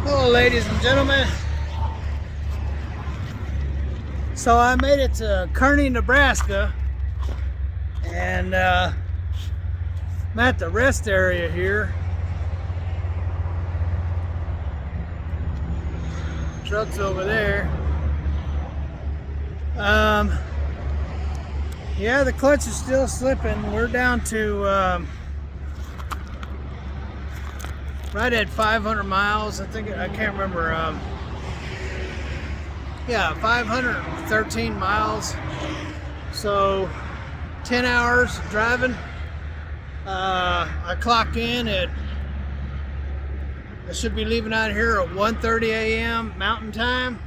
Hello, ladies and gentlemen. So I made it to Kearney, Nebraska, and I'm at the rest area here. Truck's over there. Yeah, the clutch is still slipping. We're down to right at 500 miles. I can't remember. Yeah, 513 miles. So 10 hours driving. I clock in at, I should be leaving out here at 1:30 a.m. Mountain Time.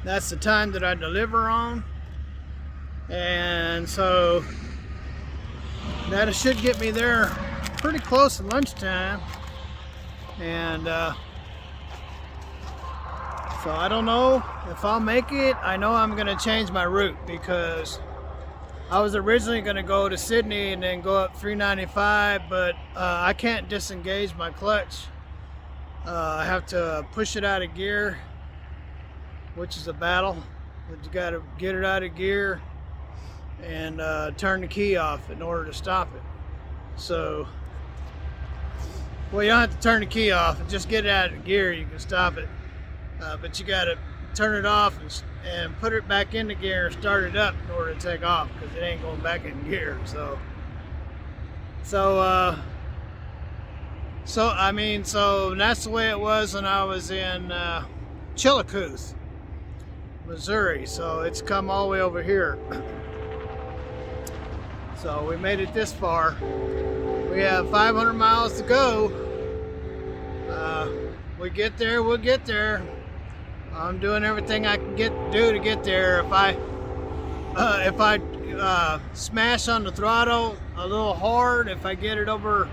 That's the time that I deliver on. And so that should get me there pretty close to lunchtime. And so I don't know if I'll make it. I know I'm gonna change my route because I was originally gonna go to Sydney and then go up 395, but I can't disengage my clutch. I have to push it out of gear, which is a battle. But you gotta get it out of gear and turn the key off in order to stop it. So, well, you don't have to turn the key off and just get it out of gear, you can stop it. But you gotta turn it off and put it back into gear and start it up in order to take off, because it ain't going back in gear. So that's the way it was when I was in Chillicothe, Missouri. So it's come all the way over here. So we made it this far. We have 500 miles to go. We get there, we'll get there. I'm doing everything I can do to get there. If I smash on the throttle a little hard, if I get it over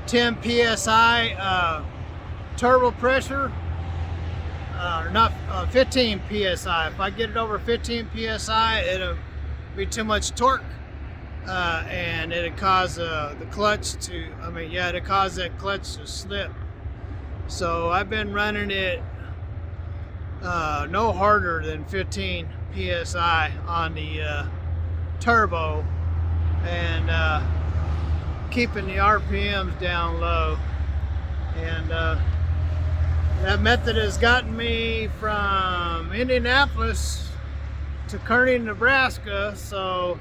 10 psi turbo pressure, or not 15 psi. If I get it over 15 psi, it'll be too much torque, and it'll cause the clutch to. It'll cause that clutch to slip. So I've been running it no harder than 15 psi on the turbo, and keeping the RPMs down low. And that method has gotten me from Indianapolis to Kearney, Nebraska. So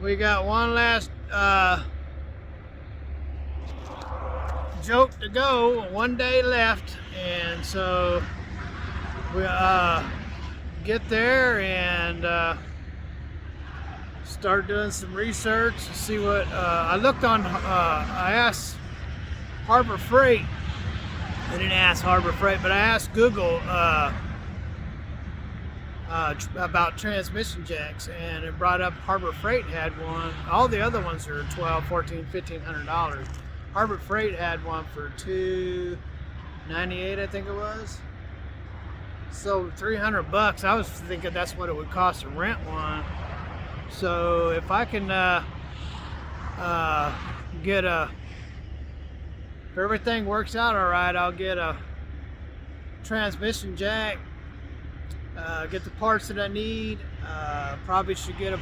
we got one last joke to go, one day left, and so we get there and start doing some research to see what I looked on. I asked Harbor Freight. I didn't ask Harbor Freight, but I asked Google about transmission jacks, and it brought up Harbor Freight had one. All the other ones are $1,200, $1,400, $1,500. Harbor Freight had one for $298, I think it was. So $300. I was thinking that's what it would cost to rent one. So if I can get if everything works out all right, I'll get a transmission jack, get the parts that I need. Probably should get a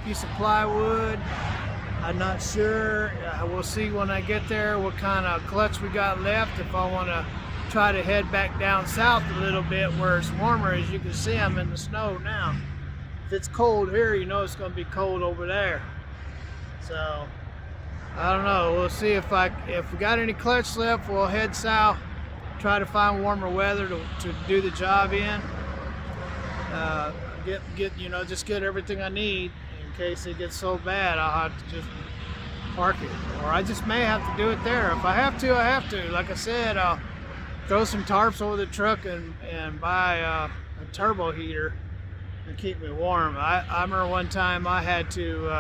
piece of plywood. I'm not sure. We'll see when I get there what kind of clutch we got left. If I want to try to head back down south a little bit where it's warmer. As you can see, I'm in the snow now. If it's cold here, you know it's going to be cold over there. So I don't know. We'll see if we got any clutch left. We'll head south, try to find warmer weather to do the job in. Just get everything I need in case it gets so bad. I'll have to just park it, or I just may have to do it there. If I have to, I have to. Like I said, I'll throw some tarps over the truck and buy a turbo heater and keep me warm. I remember one time I had to.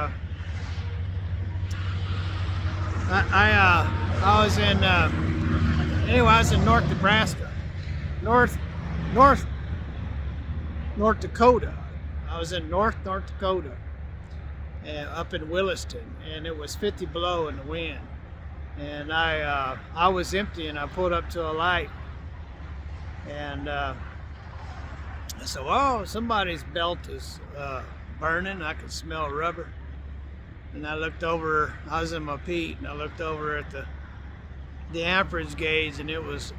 I was in I was in North Nebraska, North Dakota. I was in North Dakota, up in Williston, and it was 50 below in the wind. and I was empty, and I pulled up to a light, and I said, "Oh, somebody's belt is burning. I could smell rubber." And I looked over. I was in my Pete, and I looked over at the amperage gauge, and it was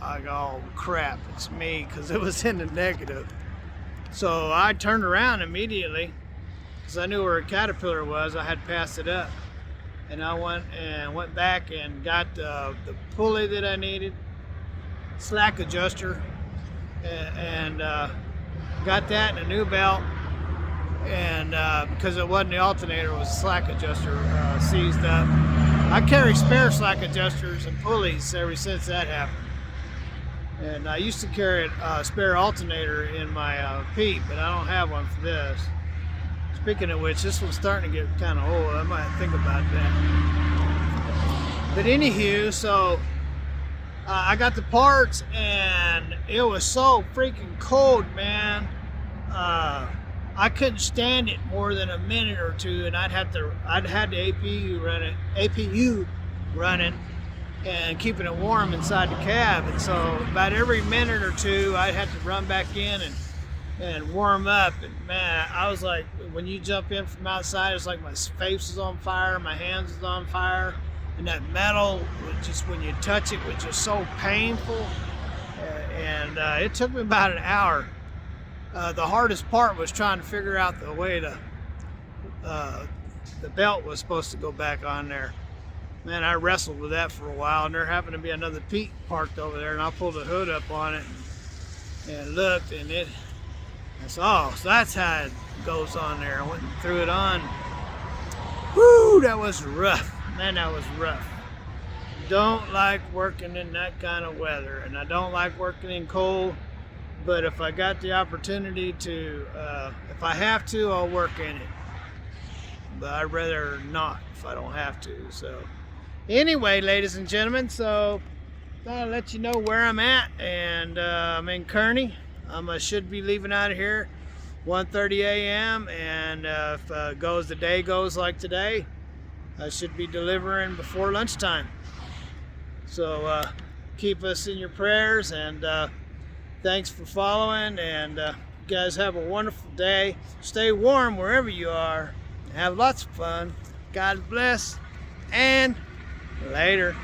like, "Oh crap, it's me," because it was in the negative. So I turned around immediately because I knew where a Caterpillar was. I had passed it up, and I went back and got the pulley that I needed, slack adjuster, and got that and a new belt. And because it wasn't the alternator, it was a slack adjuster seized up. I carry spare slack adjusters and pulleys ever since that happened. And I used to carry a spare alternator in my Pete, but I don't have one for this. Speaking of which, this one's starting to get kind of old. I might think about that. But anywho, so I got the parts, and it was so freaking cold, man. I couldn't stand it more than a minute or two, and I'd had the APU running and keeping it warm inside the cab. And so about every minute or two, I'd have to run back in and warm up. And man, I was like, when you jump in from outside, it's like my face was on fire, my hands was on fire, and that metal, just when you touch it, was just so painful. And it took me about an hour. The hardest part was trying to figure out the way the belt was supposed to go back on there. Man, I wrestled with that for a while, and there happened to be another Pete parked over there, and I pulled the hood up on it and looked, and I said, "Oh, so that's how it goes on there." I went and threw it on. Whoo, that was rough. Man, that was rough. Don't like working in that kind of weather, and I don't like working in cold. But if I got the opportunity to, if I have to, I'll work in it. But I'd rather not if I don't have to. So anyway, ladies and gentlemen, so I'll let you know where I'm at. And I'm in Kearney. I should be leaving out of here 1:30 a.m. And if the day goes like today, I should be delivering before lunchtime. So keep us in your prayers, and thanks for following, and you guys have a wonderful day. Stay warm wherever you are. Have lots of fun. God bless, and later.